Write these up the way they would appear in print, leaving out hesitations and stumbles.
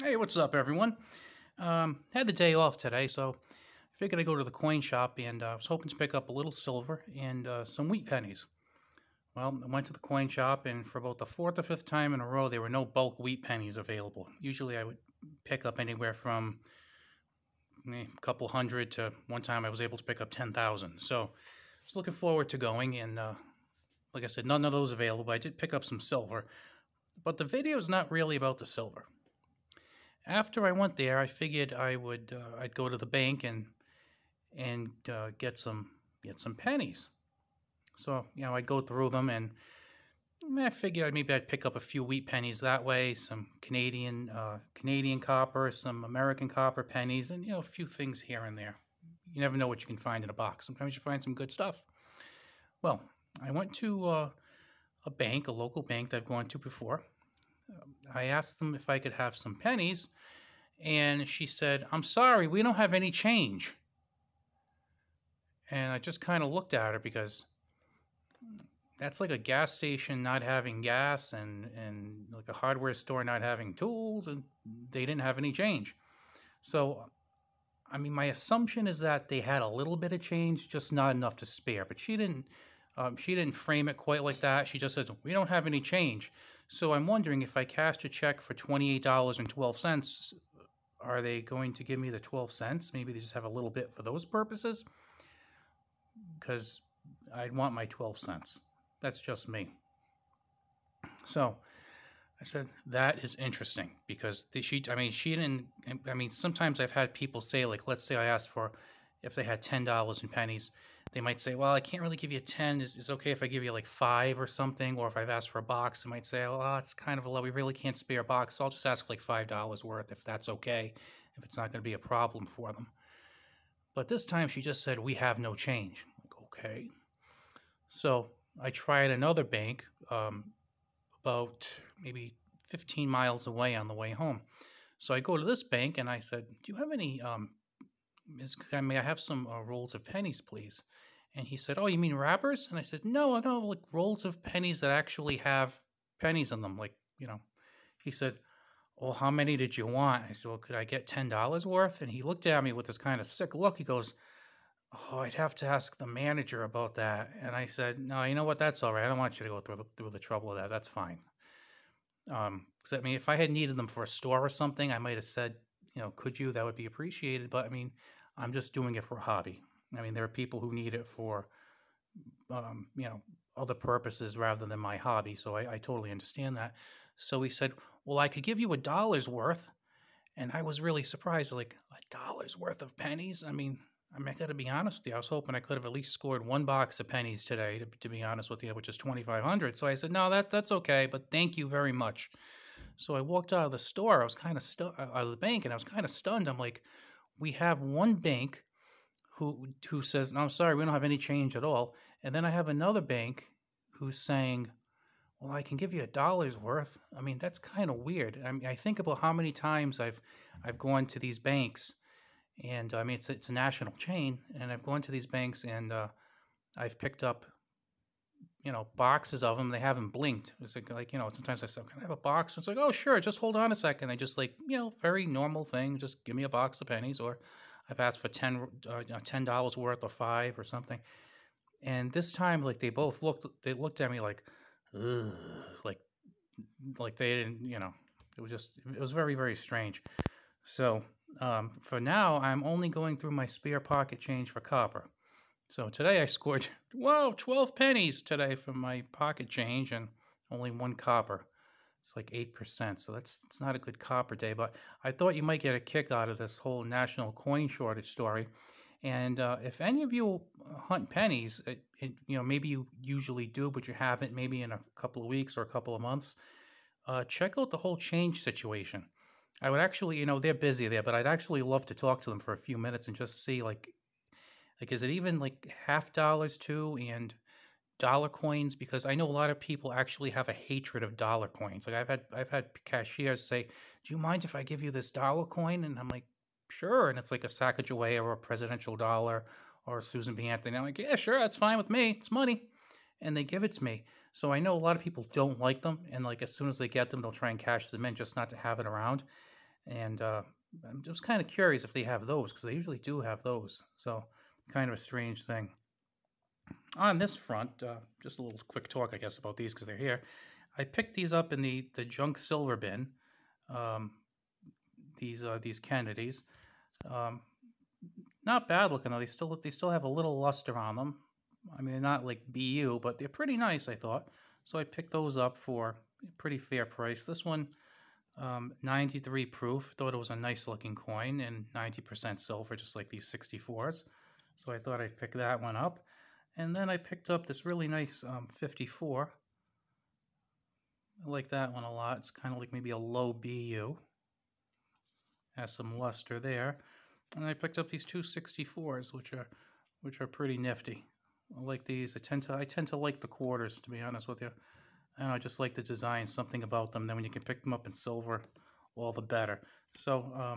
Hey, what's up, everyone? Had the day off today, so I figured I'd go to the coin shop and I was hoping to pick up a little silver and some wheat pennies. Well, I went to the coin shop, and for about the fourth or fifth time in a row, there were no bulk wheat pennies available. Usually, I would pick up anywhere from a couple hundred to one time I was able to pick up 10,000. So I was looking forward to going, and like I said, none of those available. I did pick up some silver, but the video is not really about the silver. After I went there, I figured I'd go to the bank and get some pennies. So I'd go through them, and I figured maybe I'd pick up a few wheat pennies that way, some Canadian copper, some American copper pennies, and a few things here and there. You never know what you can find in a box. Sometimes you find some good stuff. Well, I went to a bank, a local bank that I've gone to before. I asked them if I could have some pennies, and she said, "I'm sorry, we don't have any change." And I just kind of looked at her because that's like a gas station not having gas and like a hardware store not having tools, and they didn't have any change. So, I mean, my assumption is that they had a little bit of change, just not enough to spare. But she didn't frame it quite like that. She just said, "We don't have any change." So I'm wondering, if I cashed a check for $28.12, are they going to give me the 12 cents? Maybe they just have a little bit for those purposes, because I'd want my 12 cents. That's just me. So I said, that is interesting, because she didn't, sometimes I've had people say, like, let's say I asked for, if they had $10 in pennies, they might say, well, I can't really give you 10. Is it okay if I give you like 5 or something? Or if I've asked for a box, they might say, oh, it's kind of a low. We really can't spare a box. So I'll just ask like $5 worth, if that's okay, if it's not going to be a problem for them. But this time she just said, we have no change. I'm like, okay. So I tried another bank about maybe 15 miles away on the way home. So I go to this bank and I said, do you have any, may I have some rolls of pennies, please? And he said, oh, you mean wrappers? And I said, no, I don't, like rolls of pennies that actually have pennies in them. He said, well, how many did you want? I said, well, could I get $10 worth? And he looked at me with this kind of sick look. He goes, oh, I'd have to ask the manager about that. And I said, no, you know what? That's all right. I don't want you to go through the trouble of that. That's fine. Because if I had needed them for a store or something, I might have said, could you? That would be appreciated. But I'm just doing it for a hobby. There are people who need it for, um, you know, other purposes rather than my hobby. So I totally understand that. So he said, well, I could give you $1 worth. And I was really surprised, like $1 worth of pennies. I got to be honest with you. I was hoping I could have at least scored one box of pennies today, to be honest with you, which is 2,500. So I said, no, that's okay, but thank you very much. So I walked out of the store. I was kind of out of the bank, and I was kind of stunned. I'm like, we have one bank who says, no, I'm sorry, we don't have any change at all. And then I have another bank who's saying, well, I can give you $1 worth. That's kind of weird. I think about how many times I've gone to these banks, and it's a national chain, and I've gone to these banks, and I've picked up boxes of them. They haven't blinked. It's like sometimes I say, can I have a box? It's like, oh sure, just hold on a second. They just, like, very normal thing, just give me a box of pennies. Or I've asked for $10 worth, or 5 or something. And this time, like, they looked at me like, ugh, like they didn't, it was very, very strange. So for now, I'm only going through my spare pocket change for copper. So today I scored, 12 pennies today from my pocket change, and only 1 copper. It's like 8%. So it's not a good copper day, but I thought you might get a kick out of this whole national coin shortage story. And if any of you hunt pennies, maybe you usually do, but you haven't, maybe in a couple of weeks or a couple of months, check out the whole change situation. I would actually, they're busy there, but I'd actually love to talk to them for a few minutes and just see, like, is it even like half dollars too, and dollar coins? Because I know a lot of people actually have a hatred of dollar coins. Like, I've had cashiers say, "Do you mind if I give you this dollar coin?" And I'm like, "Sure." And it's like a Sacagawea or a presidential dollar or a Susan B. Anthony. I'm like, "Yeah, sure, that's fine with me. It's money." And they give it to me. So I know a lot of people don't like them, and like as soon as they get them, they'll try and cash them in just not to have it around. And I'm just kind of curious if they have those because they usually do have those. So kind of a strange thing. On this front, just a little quick talk, I guess, about these because they're here. I picked these up in the junk silver bin. Um, these Kennedys, um, not bad looking though. They still have a little luster on them. I mean, they're not like BU, but they're pretty nice, I thought. So I picked those up for a pretty fair price. This one, 93 proof. Thought it was a nice looking coin and 90% silver, just like these 64s. So I thought I'd pick that one up. And then I picked up this really nice 54. I like that one a lot. It's kind of like maybe a low BU. Has some luster there. And I picked up these two 64s, which are pretty nifty. I like these. I tend to like the quarters, to be honest with you. And I just like the design, something about them. Then when you can pick them up in silver, all the better. So, I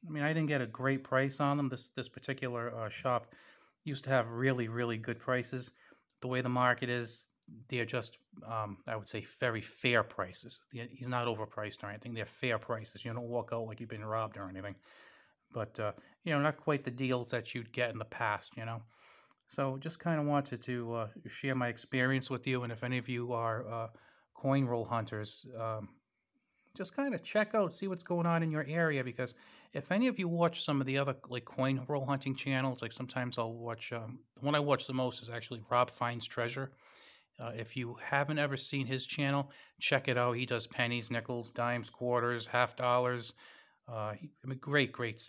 mean, I didn't get a great price on them. This particular shop used to have really, really good prices. The way the market is, they're just, I would say, very fair prices. He's not overpriced or anything. They're fair prices. You don't walk out like you've been robbed or anything. But, not quite the deals that you'd get in the past. So just kind of wanted to share my experience with you. And if any of you are coin roll hunters, just kind of check out, see what's going on in your area. Because if any of you watch some of the other like coin roll hunting channels, like sometimes I'll watch, the one I watch the most is actually Rob Finds Treasure. If you haven't ever seen his channel, check it out. He does pennies, nickels, dimes, quarters, half dollars. Great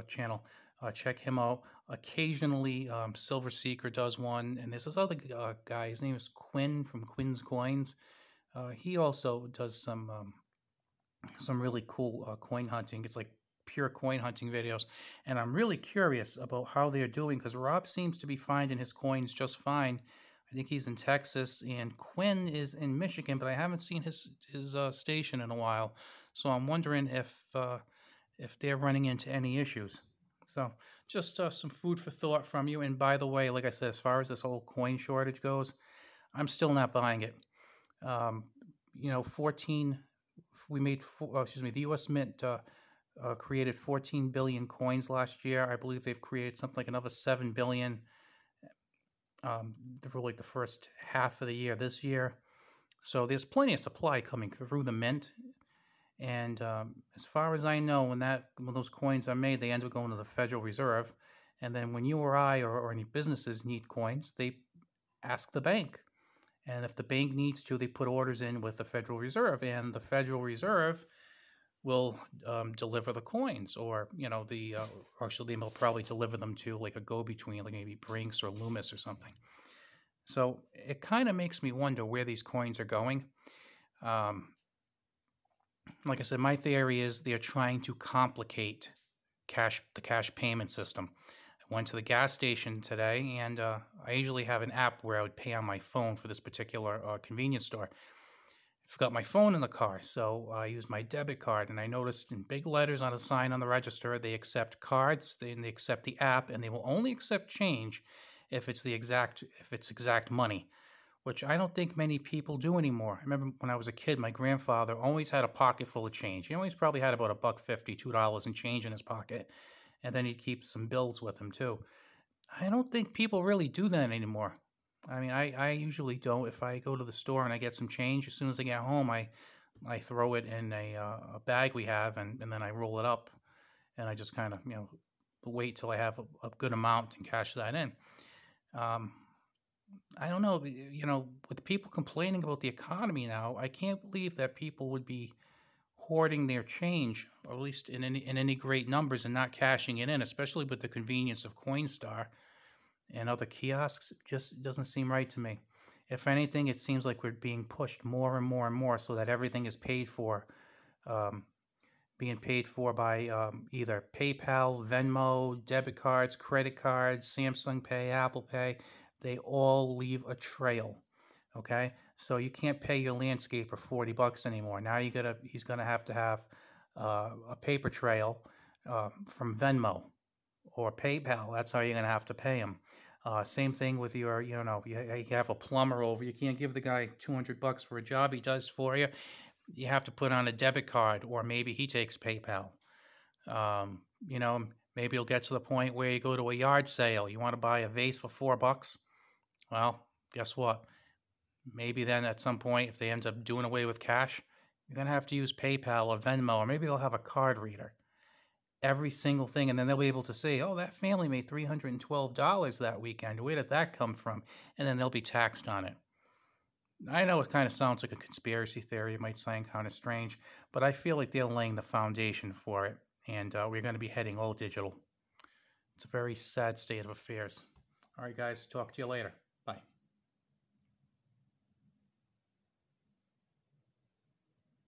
channel. Check him out. Occasionally, Silver Seeker does one, and there's this other guy. His name is Quinn from Quinn's Coins. He also does some really cool coin hunting. It's like pure coin hunting videos, and I'm really curious about how they're doing because Rob seems to be finding his coins just fine. I think he's in Texas, and Quinn is in Michigan, but I haven't seen his station in a while. So I'm wondering if they're running into any issues. So just some food for thought from you. And by the way, like I said, as far as this whole coin shortage goes, I'm still not buying it. 14. We made. The U.S. Mint created 14 billion coins last year. I believe they've created something like another 7 billion for like the first half of the year this year. So there's plenty of supply coming through the mint. And as far as I know, when those coins are made, they end up going to the Federal Reserve. And then when you or I or any businesses need coins, they ask the bank. And if the bank needs to, they put orders in with the Federal Reserve. And the Federal Reserve will deliver the coins, or actually they'll probably deliver them to like a go-between, like maybe Brinks or Loomis or something. So it kind of makes me wonder where these coins are going. Like I said, my theory is they're trying to complicate the cash payment system. I went to the gas station today, and I usually have an app where I would pay on my phone for this particular convenience store. I forgot my phone in the car, so I used my debit card, and I noticed in big letters on a sign on the register, they accept cards, they accept the app, and they will only accept change if it's exact money, which I don't think many people do anymore. I remember when I was a kid, my grandfather always had a pocket full of change. He always probably had about $1.50, $2 in change in his pocket, and then he'd keep some bills with him too. I don't think people really do that anymore. I mean, I usually don't. If I go to the store and I get some change, as soon as I get home, I throw it in a bag we have, and then I roll it up, and I just kind of wait till I have a good amount and cash that in. I don't know, with people complaining about the economy now, I can't believe that people would be hoarding their change, or at least in any great numbers, and not cashing it in, especially with the convenience of Coinstar and other kiosks. It just doesn't seem right to me. If anything, it seems like we're being pushed more and more and more so that everything is being paid for by either PayPal, Venmo, debit cards, credit cards, Samsung Pay, Apple Pay. They all leave a trail. Okay, so you can't pay your landscaper $40 anymore. Now he's gonna have to have a paper trail from Venmo or PayPal. That's how you're gonna have to pay him. Same thing with your, you have a plumber over. You can't give the guy $200 for a job he does for you. You have to put on a debit card, or maybe he takes PayPal. You know, maybe you'll get to the point where you go to a yard sale. You want to buy a vase for $4. Well, guess what? Maybe then at some point, if they end up doing away with cash, you're going to have to use PayPal or Venmo, or maybe they'll have a card reader. Every single thing, and then they'll be able to say, oh, that family made $312 that weekend. Where did that come from? And then they'll be taxed on it. I know it kind of sounds like a conspiracy theory. It might sound kind of strange, but I feel like they're laying the foundation for it, and we're going to be heading all digital. It's a very sad state of affairs. All right, guys, talk to you later.